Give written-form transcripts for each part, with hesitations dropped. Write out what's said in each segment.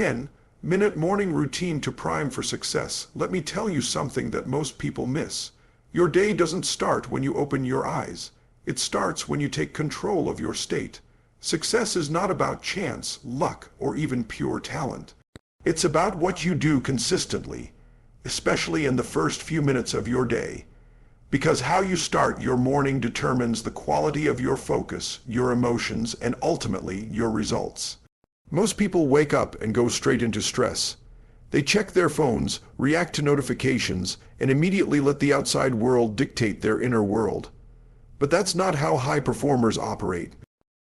10-minute morning routine to prime for success, let me tell you something that most people miss. Your day doesn't start when you open your eyes. It starts when you take control of your state. Success is not about chance, luck, or even pure talent. It's about what you do consistently, especially in the first few minutes of your day. Because how you start your morning determines the quality of your focus, your emotions, and ultimately your results. Most people wake up and go straight into stress. They check their phones, react to notifications, and immediately let the outside world dictate their inner world. But that's not how high performers operate.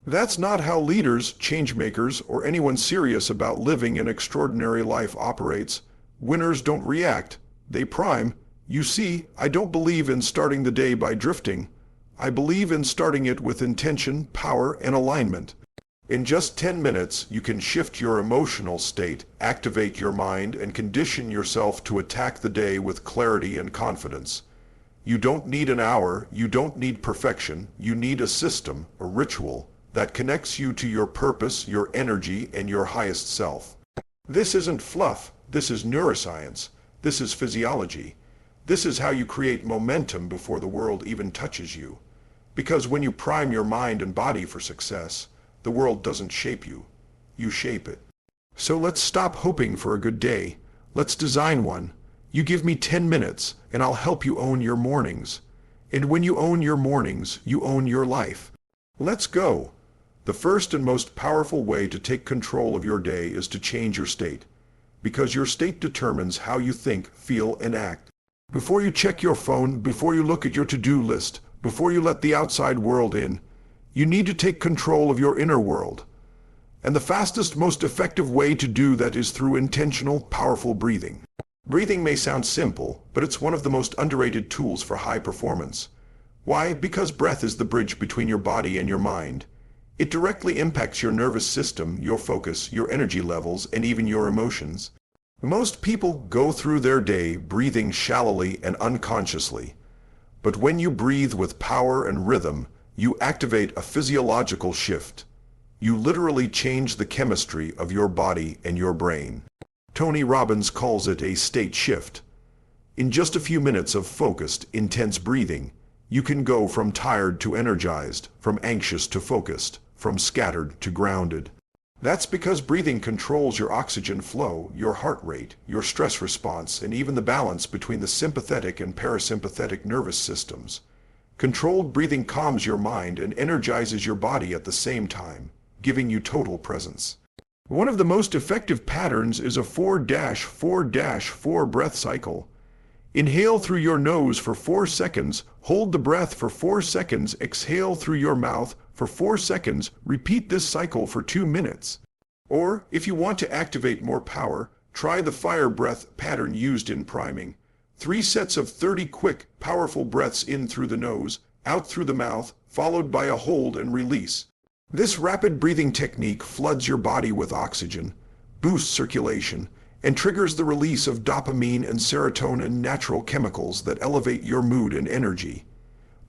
That's not how leaders, changemakers, or anyone serious about living an extraordinary life operates. Winners don't react, they prime. You see, I don't believe in starting the day by drifting. I believe in starting it with intention, power, and alignment. In just 10 minutes, you can shift your emotional state, activate your mind, and condition yourself to attack the day with clarity and confidence. You don't need an hour, you don't need perfection, you need a system, a ritual, that connects you to your purpose, your energy, and your highest self. This isn't fluff, this is neuroscience, this is physiology. This is how you create momentum before the world even touches you. Because when you prime your mind and body for success, the world doesn't shape you. You shape it. So let's stop hoping for a good day. Let's design one. You give me 10 minutes, and I'll help you own your mornings. And when you own your mornings, you own your life. Let's go. The first and most powerful way to take control of your day is to change your state. Because your state determines how you think, feel, and act. Before you check your phone, before you look at your to-do list, before you let the outside world in, you need to take control of your inner world. And the fastest, most effective way to do that is through intentional, powerful breathing. Breathing may sound simple, but it's one of the most underrated tools for high performance. Why? Because breath is the bridge between your body and your mind. It directly impacts your nervous system, your focus, your energy levels, and even your emotions. Most people go through their day breathing shallowly and unconsciously. But when you breathe with power and rhythm, you activate a physiological shift. You literally change the chemistry of your body and your brain. Tony Robbins calls it a state shift. In just a few minutes of focused, intense breathing, you can go from tired to energized, from anxious to focused, from scattered to grounded. That's because breathing controls your oxygen flow, your heart rate, your stress response, and even the balance between the sympathetic and parasympathetic nervous systems. Controlled breathing calms your mind and energizes your body at the same time, giving you total presence. One of the most effective patterns is a 4-4-4 breath cycle. Inhale through your nose for 4 seconds, hold the breath for 4 seconds, exhale through your mouth for 4 seconds, repeat this cycle for 2 minutes. Or, if you want to activate more power, try the fire breath pattern used in priming. 3 sets of 30 quick, powerful breaths in through the nose, out through the mouth, followed by a hold and release. This rapid breathing technique floods your body with oxygen, boosts circulation, and triggers the release of dopamine and serotonin, natural chemicals that elevate your mood and energy.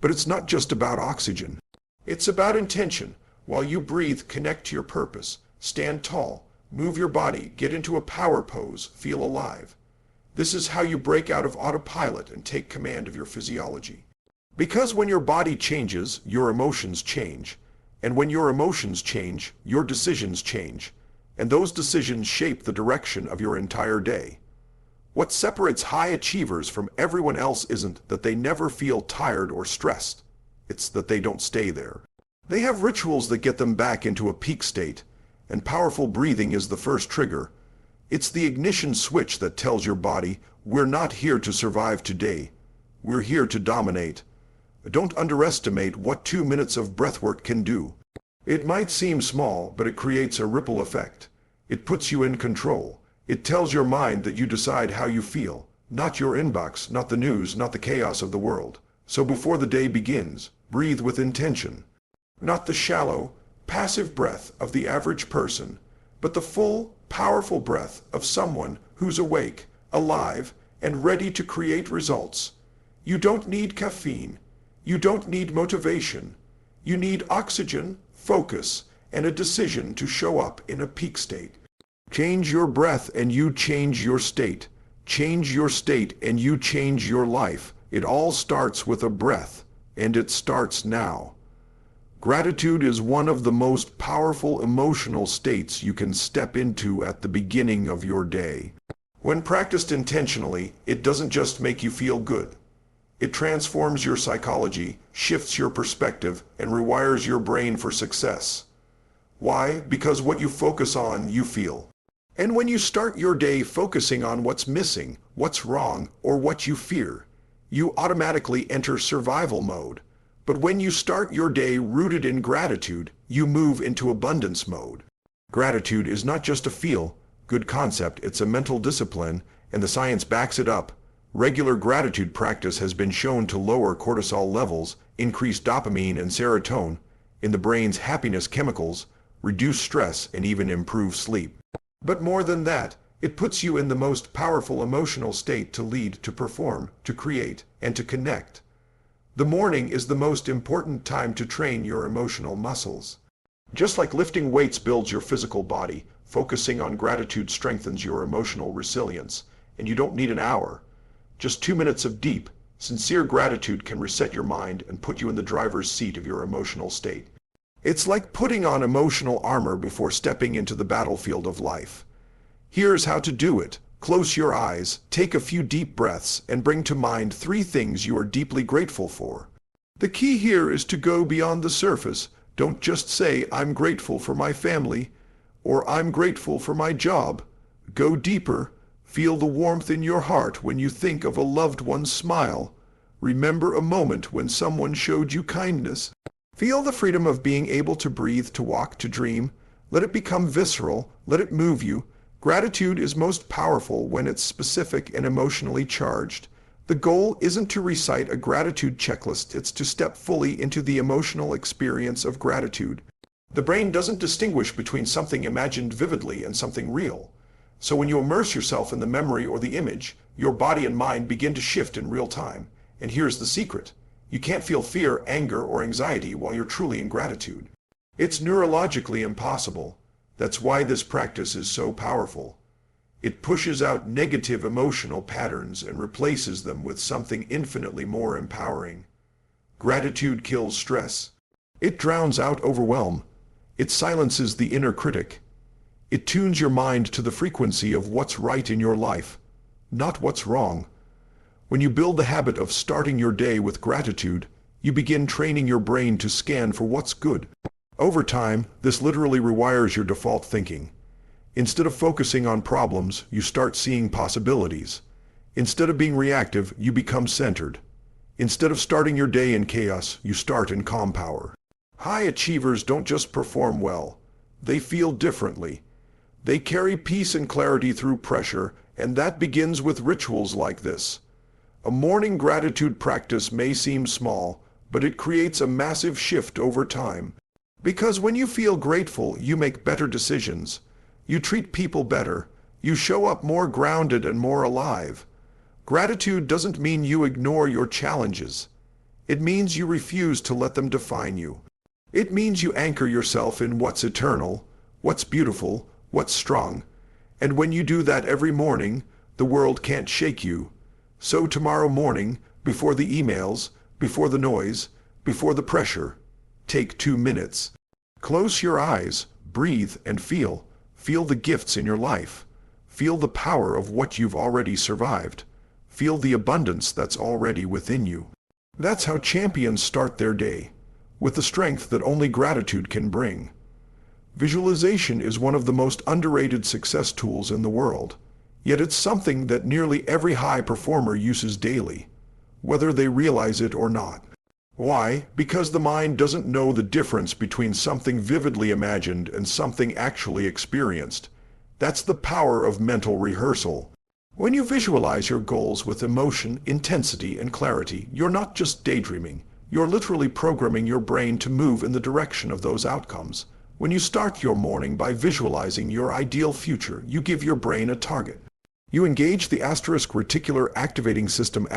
But it's not just about oxygen. It's about intention. While you breathe, connect to your purpose. Stand tall, move your body, get into a power pose, feel alive. This is how you break out of autopilot and take command of your physiology. Because when your body changes, your emotions change. And when your emotions change, your decisions change. And those decisions shape the direction of your entire day. What separates high achievers from everyone else isn't that they never feel tired or stressed. It's that they don't stay there. They have rituals that get them back into a peak state, and powerful breathing is the first trigger. It's the ignition switch that tells your body, we're not here to survive today. We're here to dominate. Don't underestimate what 2 minutes of breathwork can do. It might seem small, but it creates a ripple effect. It puts you in control. It tells your mind that you decide how you feel, not your inbox, not the news, not the chaos of the world. So before the day begins, breathe with intention. Not the shallow, passive breath of the average person, but the full, powerful breath of someone who's awake, alive, and ready to create results. You don't need caffeine. You don't need motivation. You need oxygen, focus, and a decision to show up in a peak state. Change your breath and you change your state. Change your state and you change your life. It all starts with a breath, and it starts now. Gratitude is one of the most powerful emotional states you can step into at the beginning of your day. When practiced intentionally, it doesn't just make you feel good. It transforms your psychology, shifts your perspective, and rewires your brain for success. Why? Because what you focus on, you feel. And when you start your day focusing on what's missing, what's wrong, or what you fear, you automatically enter survival mode. But when you start your day rooted in gratitude, you move into abundance mode. Gratitude is not just a feel-good concept, it's a mental discipline, and the science backs it up. Regular gratitude practice has been shown to lower cortisol levels, increase dopamine and serotonin in the brain's happiness chemicals, reduce stress, and even improve sleep. But more than that, it puts you in the most powerful emotional state to lead, to perform, to create, and to connect. The morning is the most important time to train your emotional muscles. Just like lifting weights builds your physical body, focusing on gratitude strengthens your emotional resilience, and you don't need an hour. Just 2 minutes of deep, sincere gratitude can reset your mind and put you in the driver's seat of your emotional state. It's like putting on emotional armor before stepping into the battlefield of life. Here's how to do it. Close your eyes, take a few deep breaths, and bring to mind 3 things you are deeply grateful for. The key here is to go beyond the surface. Don't just say, "I'm grateful for my family," or "I'm grateful for my job." Go deeper. Feel the warmth in your heart when you think of a loved one's smile. Remember a moment when someone showed you kindness. Feel the freedom of being able to breathe, to walk, to dream. Let it become visceral. Let it move you. Gratitude is most powerful when it's specific and emotionally charged. The goal isn't to recite a gratitude checklist, it's to step fully into the emotional experience of gratitude. The brain doesn't distinguish between something imagined vividly and something real. So when you immerse yourself in the memory or the image, your body and mind begin to shift in real time. And here's the secret. You can't feel fear, anger, or anxiety while you're truly in gratitude. It's neurologically impossible. That's why this practice is so powerful. It pushes out negative emotional patterns and replaces them with something infinitely more empowering. Gratitude kills stress. It drowns out overwhelm. It silences the inner critic. It tunes your mind to the frequency of what's right in your life, not what's wrong. When you build the habit of starting your day with gratitude, you begin training your brain to scan for what's good. Over time, this literally rewires your default thinking. Instead of focusing on problems, you start seeing possibilities. Instead of being reactive, you become centered. Instead of starting your day in chaos, you start in calm power. High achievers don't just perform well. They feel differently. They carry peace and clarity through pressure, and that begins with rituals like this. A morning gratitude practice may seem small, but it creates a massive shift over time. Because when you feel grateful, you make better decisions. You treat people better. You show up more grounded and more alive. Gratitude doesn't mean you ignore your challenges. It means you refuse to let them define you. It means you anchor yourself in what's eternal, what's beautiful, what's strong. And when you do that every morning, the world can't shake you. So tomorrow morning, before the emails, before the noise, before the pressure, take 2 minutes. Close your eyes, breathe, and feel. Feel the gifts in your life. Feel the power of what you've already survived. Feel the abundance that's already within you. That's how champions start their day, with the strength that only gratitude can bring. Visualization is one of the most underrated success tools in the world. Yet it's something that nearly every high performer uses daily, whether they realize it or not. Why? Because the mind doesn't know the difference between something vividly imagined and something actually experienced. That's the power of mental rehearsal. When you visualize your goals with emotion, intensity, and clarity, you're not just daydreaming. You're literally programming your brain to move in the direction of those outcomes. When you start your morning by visualizing your ideal future, you give your brain a target. You engage the reticular activating system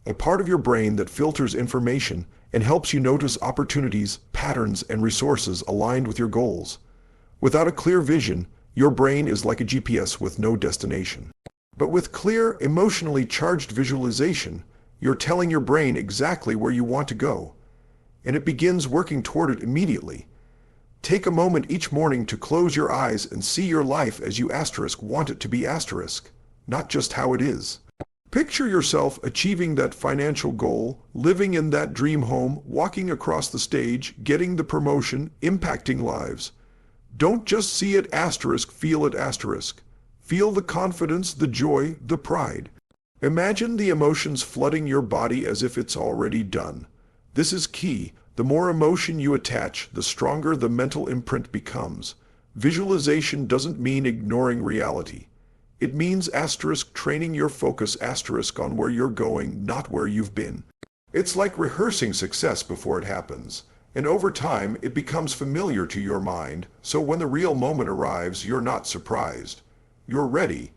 a part of your brain that filters information and helps you notice opportunities, patterns, and resources aligned with your goals. Without a clear vision, Your brain is like a GPS with no destination. But with clear, emotionally charged visualization, you're telling your brain exactly where you want to go, and it begins working toward it immediately. Take a moment each morning to close your eyes and see your life as you want it to be not just how it is. Picture yourself achieving that financial goal, living in that dream home, walking across the stage, getting the promotion, impacting lives. Don't just see it feel it. Feel the confidence, the joy, the pride. Imagine the emotions flooding your body as if it's already done. This is key. The more emotion you attach, the stronger the mental imprint becomes. Visualization doesn't mean ignoring reality. It means training your focus on where you're going, not where you've been. It's like rehearsing success before it happens. And over time, it becomes familiar to your mind, so when the real moment arrives, you're not surprised. You're ready.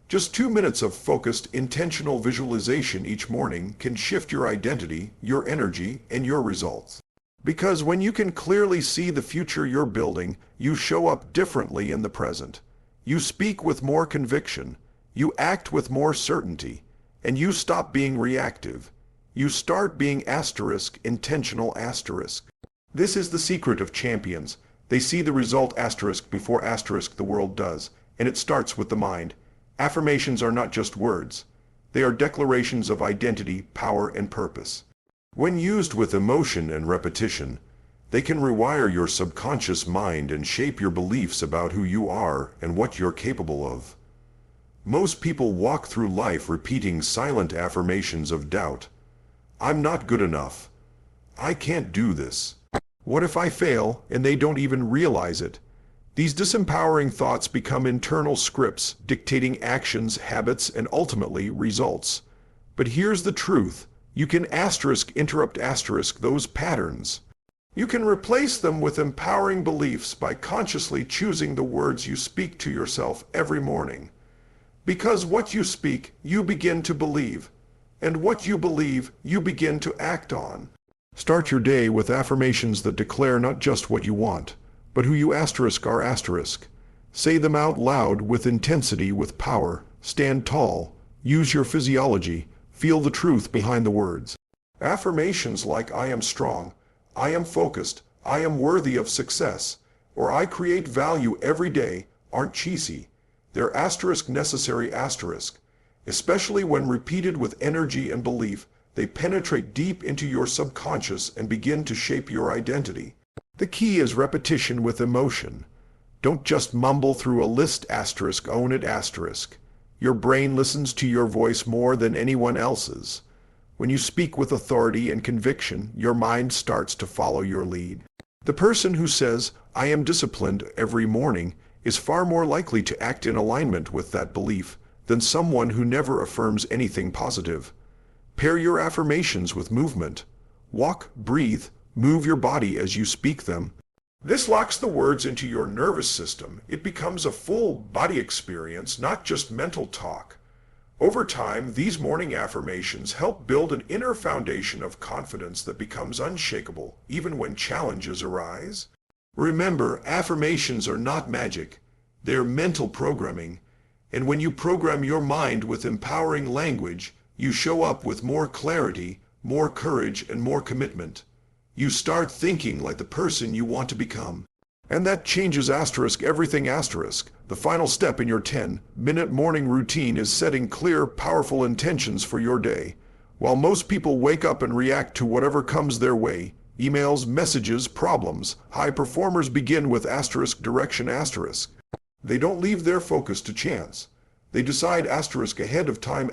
Just 2 minutes of focused, intentional visualization each morning can shift your identity, your energy, and your results. Because when you can clearly see the future you're building, you show up differently in the present. You speak with more conviction, you act with more certainty, and you stop being reactive. You start being intentional. This is the secret of champions. They see the result before the world does, and it starts with the mind. Affirmations are not just words. They are declarations of identity, power, and purpose. When used with emotion and repetition, they can rewire your subconscious mind and shape your beliefs about who you are and what you're capable of. Most people walk through life repeating silent affirmations of doubt. I'm not good enough. I can't do this. What if I fail? And they don't even realize it. These disempowering thoughts become internal scripts, dictating actions, habits, and ultimately results. But here's the truth. You can interrupt those patterns. You can replace them with empowering beliefs by consciously choosing the words you speak to yourself every morning. Because what you speak, you begin to believe. And what you believe, you begin to act on. Start your day with affirmations that declare not just what you want, but who you are. Say them out loud with intensity, with power. Stand tall. Use your physiology. Feel the truth behind the words. Affirmations like I am strong, I am focused, I am worthy of success, or I create value every day aren't cheesy. They're necessary. Especially when repeated with energy and belief, they penetrate deep into your subconscious and begin to shape your identity. The key is repetition with emotion. Don't just mumble through a list own it. Your brain listens to your voice more than anyone else's. When you speak with authority and conviction, your mind starts to follow your lead. The person who says, I am disciplined every morning, is far more likely to act in alignment with that belief than someone who never affirms anything positive. Pair your affirmations with movement. Walk, breathe, move your body as you speak them. This locks the words into your nervous system. It becomes a full body experience, not just mental talk. Over time, these morning affirmations help build an inner foundation of confidence that becomes unshakable, even when challenges arise. Remember, affirmations are not magic. They're mental programming. And when you program your mind with empowering language, you show up with more clarity, more courage, and more commitment. You start thinking like the person you want to become. And that changes everything. The final step in your 10-minute morning routine is setting clear, powerful intentions for your day. While most people wake up and react to whatever comes their way, emails, messages, problems, high performers begin with direction. They don't leave their focus to chance. They decide ahead of time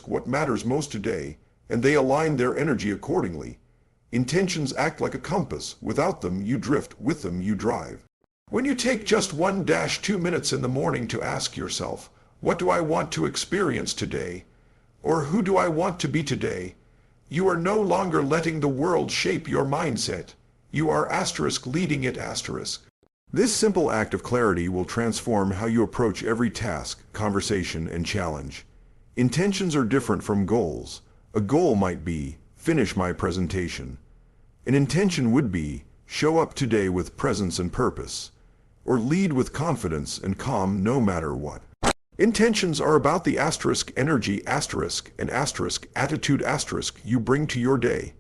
what matters most today, and they align their energy accordingly. Intentions act like a compass. Without them, you drift. With them, you drive. When you take just 1-2 minutes in the morning to ask yourself, what do I want to experience today? Or who do I want to be today? You are no longer letting the world shape your mindset. You are leading it. This simple act of clarity will transform how you approach every task, conversation, and challenge. Intentions are different from goals. A goal might be, finish my presentation. An intention would be, show up today with presence and purpose. or lead with confidence and calm no matter what. Intentions are about the asterisk energy asterisk and asterisk attitude asterisk you bring to your day.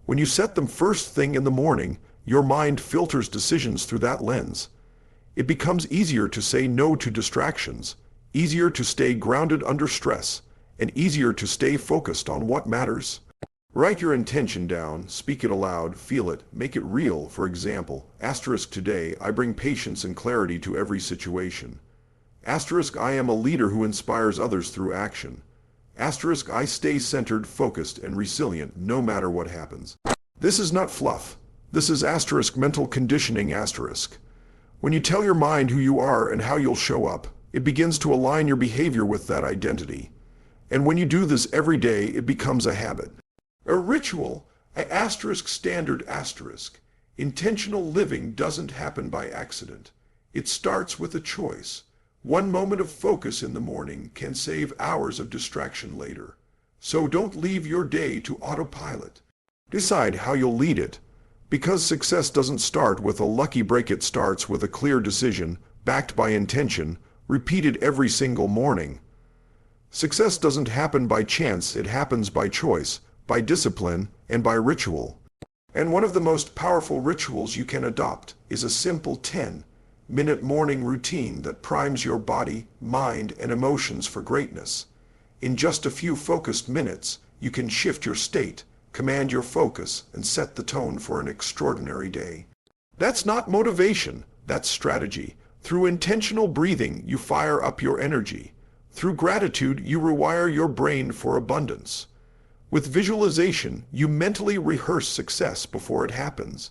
When you set them first thing in the morning, your mind filters decisions through that lens. It becomes easier to say no to distractions, easier to stay grounded under stress, and easier to stay focused on what matters. Write your intention down, speak it aloud, feel it, make it real. For example, asterisk today, I bring patience and clarity to every situation. Asterisk, I am a leader who inspires others through action. Asterisk, I stay centered, focused, and resilient no matter what happens. This is not fluff. This is asterisk mental conditioning asterisk. When you tell your mind who you are and how you'll show up, it begins to align your behavior with that identity. And when you do this every day, it becomes a habit. A ritual, a asterisk standard asterisk. Intentional living doesn't happen by accident. It starts with a choice. One moment of focus in the morning can save hours of distraction later. So don't leave your day to autopilot. Decide how you'll lead it. Because success doesn't start with a lucky break, it starts with a clear decision, backed by intention, repeated every single morning. Success doesn't happen by chance, it happens by choice, by discipline, and by ritual. And one of the most powerful rituals you can adopt is a simple 10-minute morning routine that primes your body, mind, and emotions for greatness. In just a few focused minutes, you can shift your state, command your focus, and set the tone for an extraordinary day. That's not motivation, that's strategy. Through intentional breathing, you fire up your energy. Through gratitude, you rewire your brain for abundance. With visualization, you mentally rehearse success before it happens.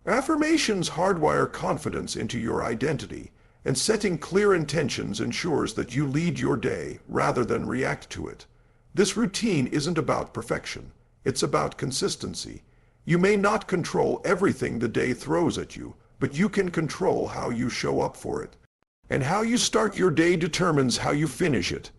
Affirmations hardwire confidence into your identity, and setting clear intentions ensures that you lead your day rather than react to it. This routine isn't about perfection. It's about consistency. You may not control everything the day throws at you, but you can control how you show up for it. And how you start your day determines how you finish it.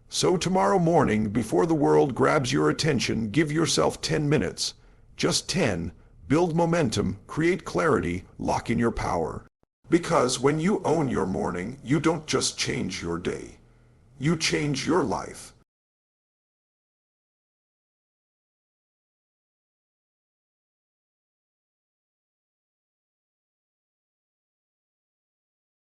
So tomorrow morning, before the world grabs your attention, give yourself 10 minutes. Just 10. Build momentum, create clarity, lock in your power. Because when you own your morning, you don't just change your day. You change your life.